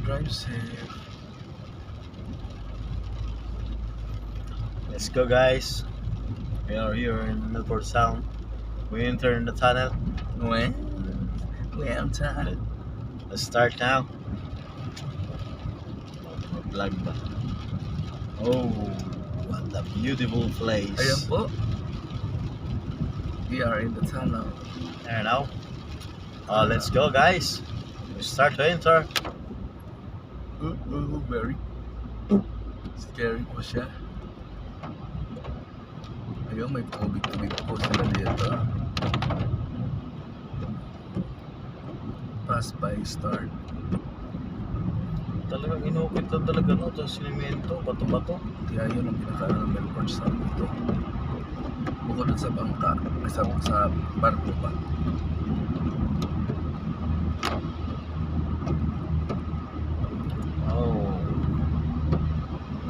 Drive safe. Let's go, guys. We are here in Milford Sound. We enter in the tunnel. When I'm tired. Let's start now. Vlog ba? Oh, what a beautiful place. Ayan po. We are in the tunnel. There now. Let's go, guys. We start to enter. Very scary po siya. Ayun, may tubig-tubig po sila dito. Pass by start. Talagang inukit na talaga no, to sinimento, bato-bato. Kaya yun ang pinakaano ng Milford Sound dito. Bukod sa bangka, sa barko pa. Oh,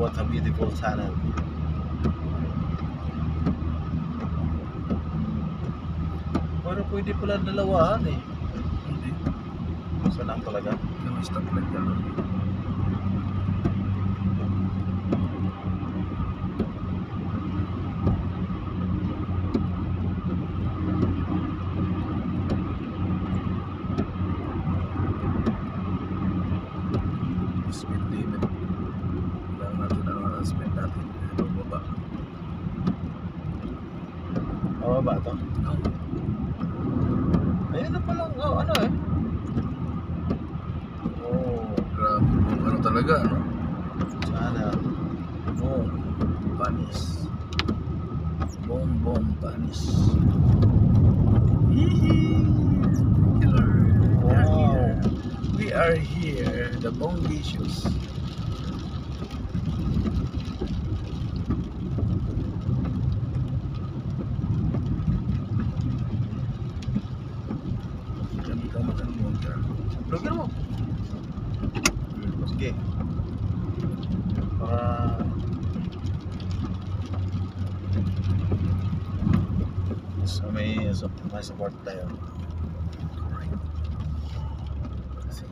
what a beautiful tunnel. Pero pwede pala dalawahan eh. Hindi. Saan lang talaga? May stoplight ka lang. Speed limit. Kailangan natin ang speed natin. Ito baba. Mababa to. No. Ayun na palang, ano eh. Oh, Grabe kung ano talaga, no? tunnel. Boom. Panis. Boom, panis. Killer. Wow. We are here. The Bongishus. Kami ka matanong ka. Lugyan mo. Sige. Para may support tayo. Kasi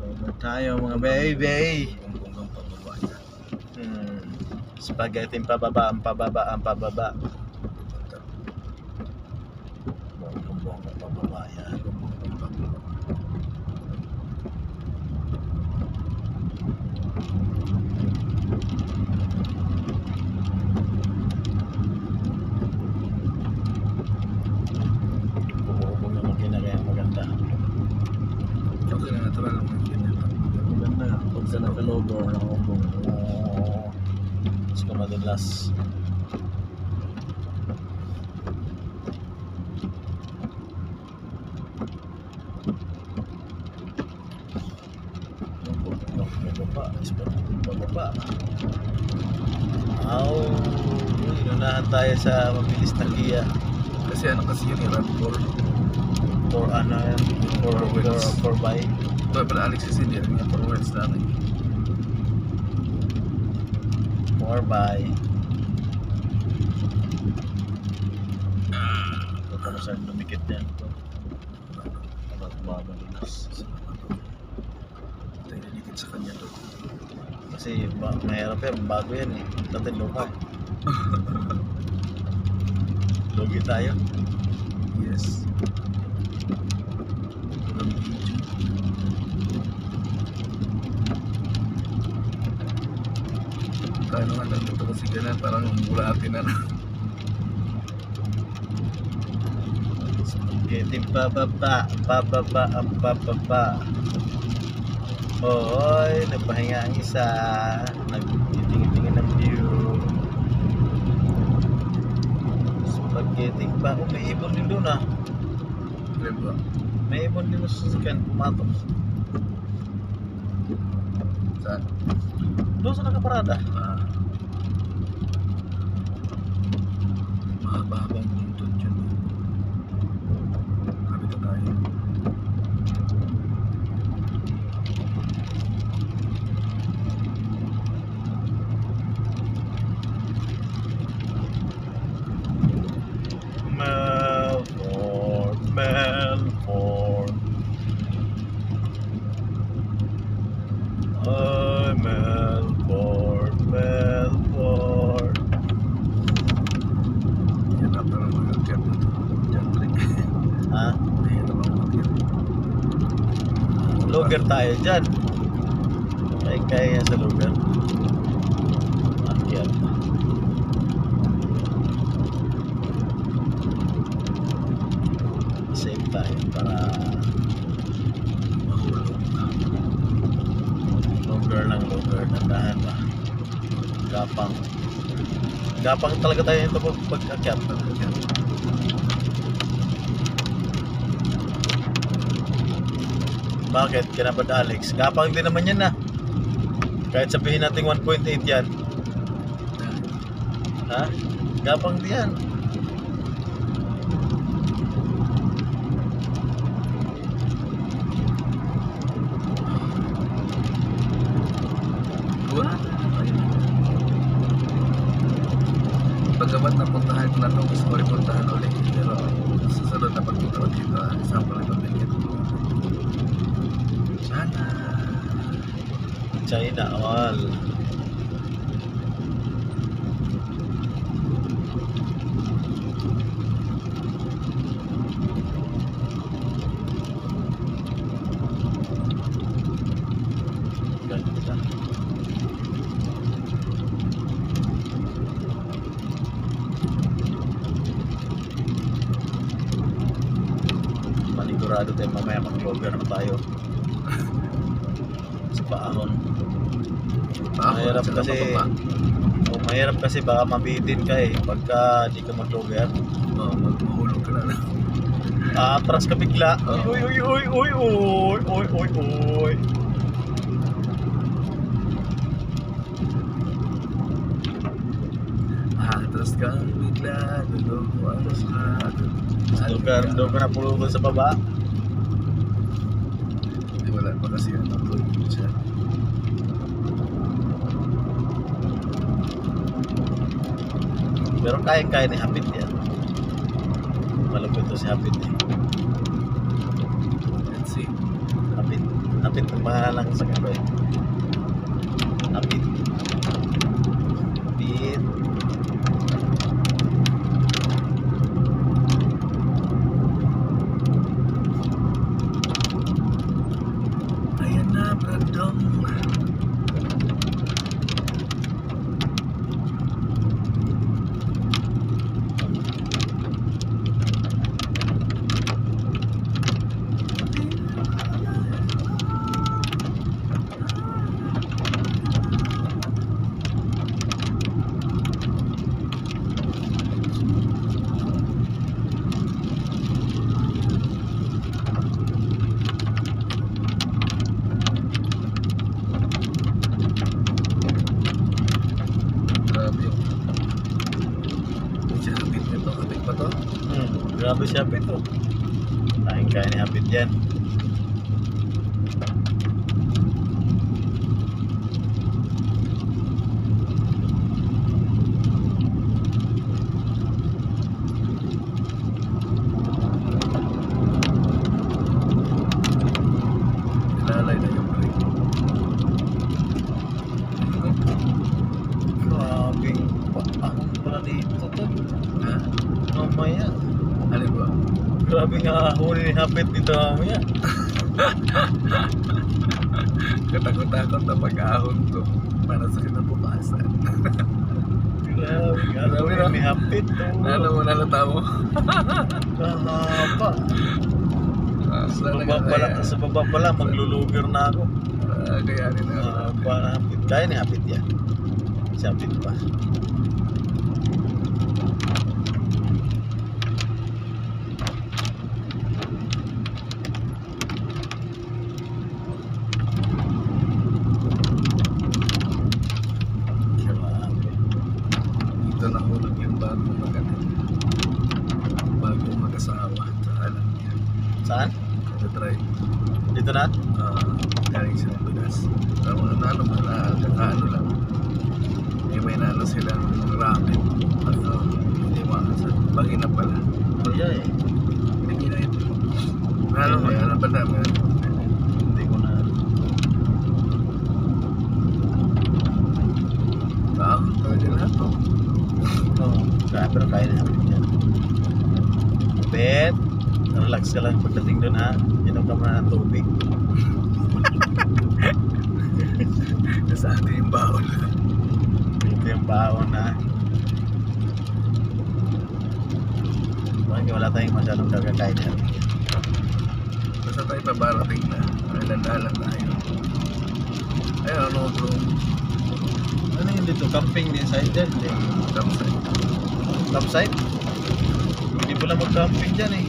Support tayo mga baby. bonggang pababa yan. Spaghetti pababa, ang pababa, ang pababa. Bonggang pababa yan. Bubong na makina kaya maganda. Okay na, natural lang yung ganyan. Maganda. Pag sa nakalogo, nakabong. Mas ka madalas. Bababa. Inunahan tayo sa mabilis na Kia. Kasi ano kasi yun, RAV4. For ano yan? For bike. Ito pala Alexis, hindi rin yung forwards natin. For bike. Ito pa na saan lumikit yan. Babalinas. Tayo nalikit sa kanya to. Kasi mahirap yan, bago yan eh. Dati luma. Lugi tayo. Yes. Kano nga lang ito kasi ganun, parang mula atin na lang. Spaghetti pababa, pababa, ang pababa. Hoy, nagpahinga ang isa. Nagtitingin ng view. Spaghetti pa. Oh, may ibon din doon ah. Diba? May ibon din sa sasakyan. Pumatok. Saan? Doon sa nakaparada. Mahaba-habang buntod yun. Kapit na tayo. mag-akyat dito. Siyempre. Ha? Mahirap ang mag-akyat. Lugar tayo dyan. Kaya sa lugar. Akyat. Save tayo para Mahulog. lugar lang lugar. Nandahan pa. Gapang talaga tayo ito pag-akyat. Bakit? Kinabad Alex. Gapang din naman yan na. Kahit sabihin natin 1.8 yan. Ha? Gapang din yan. Wala. Pagkabat na puntahan ko na ito, gusto ko rin puntahan ulit. Pero susunod na pagpunta ko dito, isang pala ito din. Sana. China all. Ganda. Manigurado tayo mamaya mag-vlogger na tayo. Sa paahon. Mahirap kasi mahirap kasi baka mabitin ka eh pagka di ka mag-vlogger. Mahulog ka na lang. Atras ka bigla. Oo. Uy. Atras kang bigla, luluwas ka. Lugar doon ka na pulungan sa baba. Di wala pa kasi yung natulog siya. Pero kaya ni Hapit yan. Malupit to si Hapit eh. Let's see. Hapit ang pangalan lang sa kaba eh. Hapit. Ayan na, Brandong. Grabe yun. Siya, kapit nito. Kapit pa to. Grabe si Hapit oh. Kaya ni Hapit yan. Nilalay na yung brake. Grabing paahon pala dito to. Ha? Mamaya. Ano ba? Grabe nga ahon ni Hapit dito mamaya. Katakot-takot na pag-ahon to. Para sa kinabukasan. Grabe nga Grabe, no? ahon ni Hapit oh. Nalata mo? Kahaba. Sa Sa baba pala maglulugar na ako. kaya rin na. Hapit. Kaya ni Hapit yan. Si Hapit pa. Ito nahulog yung bagong mag-asawa sa alam niya. Saan? Try. Dito na? Galing sila ng Pinas. Pero nalo mo na, kakaano lang. May nalo silang ramen. Hindi makasal. Bagay na pala. Kaya eh. Hindi na ito. Nalo mo yan, ang banda mo yan. Hindi ko na. Bakit talaga lahat to? Oo. Pero kaya ni Hapit yan. relax ka lang pagdating doon ha. Inom ka muna ng tubig. Sa atin yung baon. Ito yung baon na. Bakit wala tayong masyadong kagakain yan. Basta tayo pabarating na. Ilan-dalan tayo. Ayun, ano bro? Ano yun dito? Camping din side dyan. Campsite. Campsite? Hindi pala mag-camping dyan eh.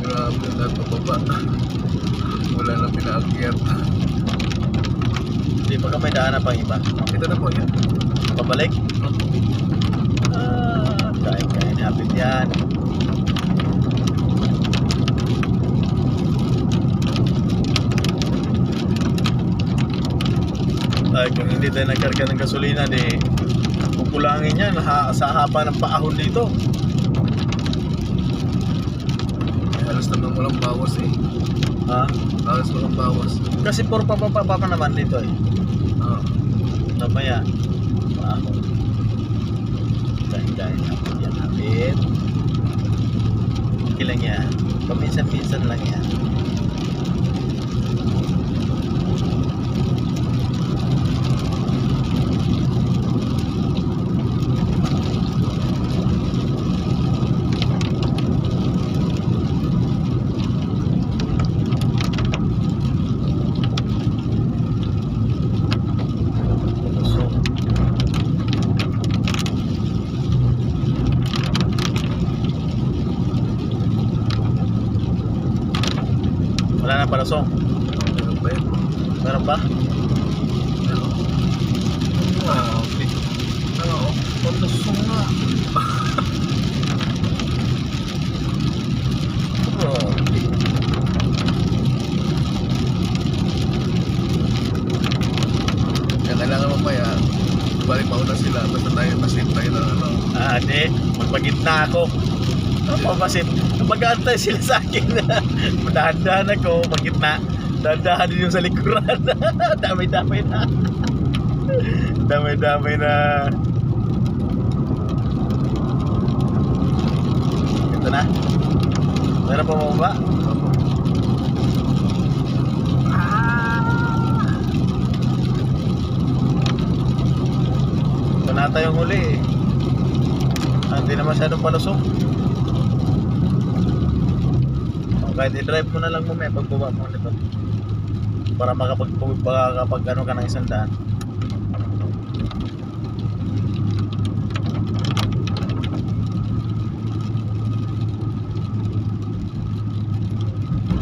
Grabe na pababa. Wala na pinaakyat. Hindi pa ka may daanan pang iba. Ito na po yan. Pabalik? Kaya napit yan. Ay, kung hindi tayo nagkarga ng gasolina, di kukulangin yan sa haba ng paahon dito. Halos naman walang bawas eh. Ha? Halos walang bawas. Kasi puro pababa pa naman dito eh. Oo. Namaya, paahon. Kain-kain napit yan, napit. Okay lang yan. Paminsan-minsan lang yan. Wala na palasong. Meron ba yun? Meron ba? Meron. Wow. Oo. Palasong nga. Oh. Kaya kailangan mamaya, balik mauna sila, basta tayo masin tayo ng ano. Di. Magpagitna ako. Papasit. Mag-aantay sila sa akin. Dahan-dahan ako. Magitna. Dahan-dahan din yung sa likuran. Damay-damay na. Damay-damay na. Ito na. Meron pa mababa? Ito na tayong huli eh. Hindi na masyadong palusok. Kahit i-drive mo na lang mo may pagbaba mo nito para makapag ano ka ng 100.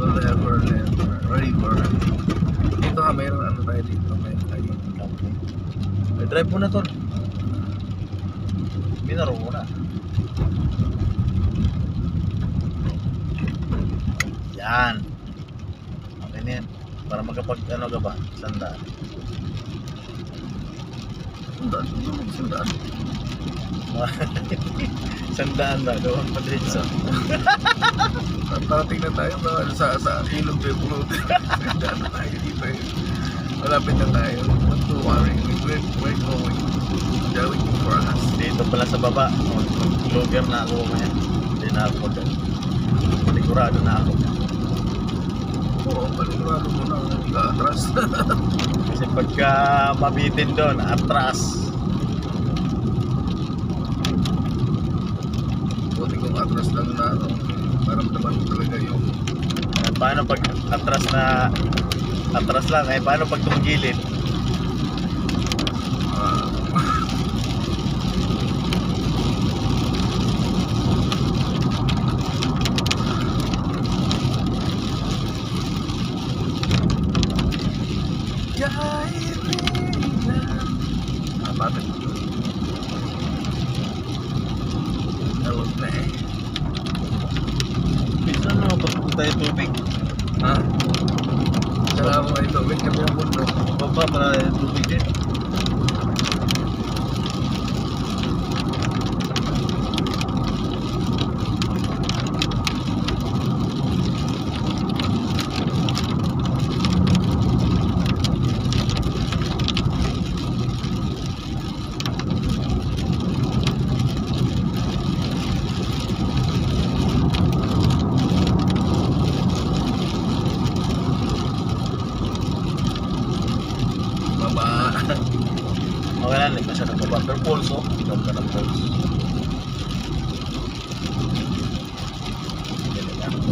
Whatever. River. Dito ha, mayroon ano tayo dito. Mayroon tayo. I-drive mo na tol. Binaro mo na. Yan. Okay na yan. Para magkapag ano ka ba? Sandaan. Sandaan. Sandaan na. Gawang padrinsa. Parating na tayo ba sa ilog tayo puno. Sandaan na tayo dito eh. Malapit na tayo. Not to worry. We're going. They're waiting for us. Dito pala sa baba. Vlogger na ako mamaya. Hindi na ako dyan. Sigurado na ako. Oo, panigurado mo na atras. Kasi pagka mabitin doon, atras. Buti kong atras lang na ano, maramdaman ko talaga yung Paano pag atras na atras lang? Paano pag tumagilid? bakit? Tawag na eh. Minsan na pag tayo tubig. Ha? Kailangan mo ito, wait kami ang mundo. Baba para tubig din.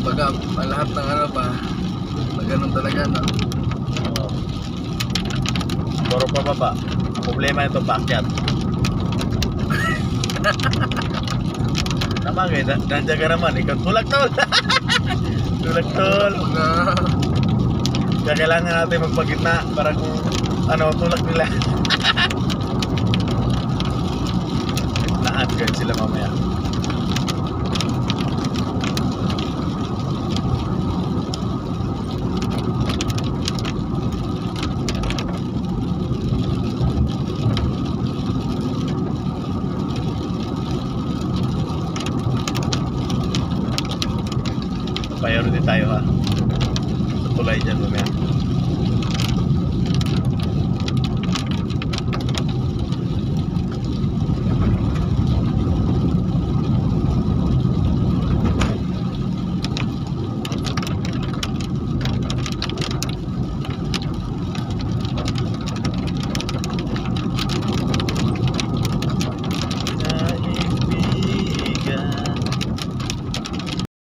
Kumbaga, lahat ng ano pa, pag ganun talaga, no? Oo. Puro pababa. Ang problema nito paakyat. Tama kayo, nandiyan ka naman. Ikaw tulak tol. Tulak tol. Mga, Kaya kailangan natin magpagitna para kung ano, tulak nila. Lahat kayo sila mamaya.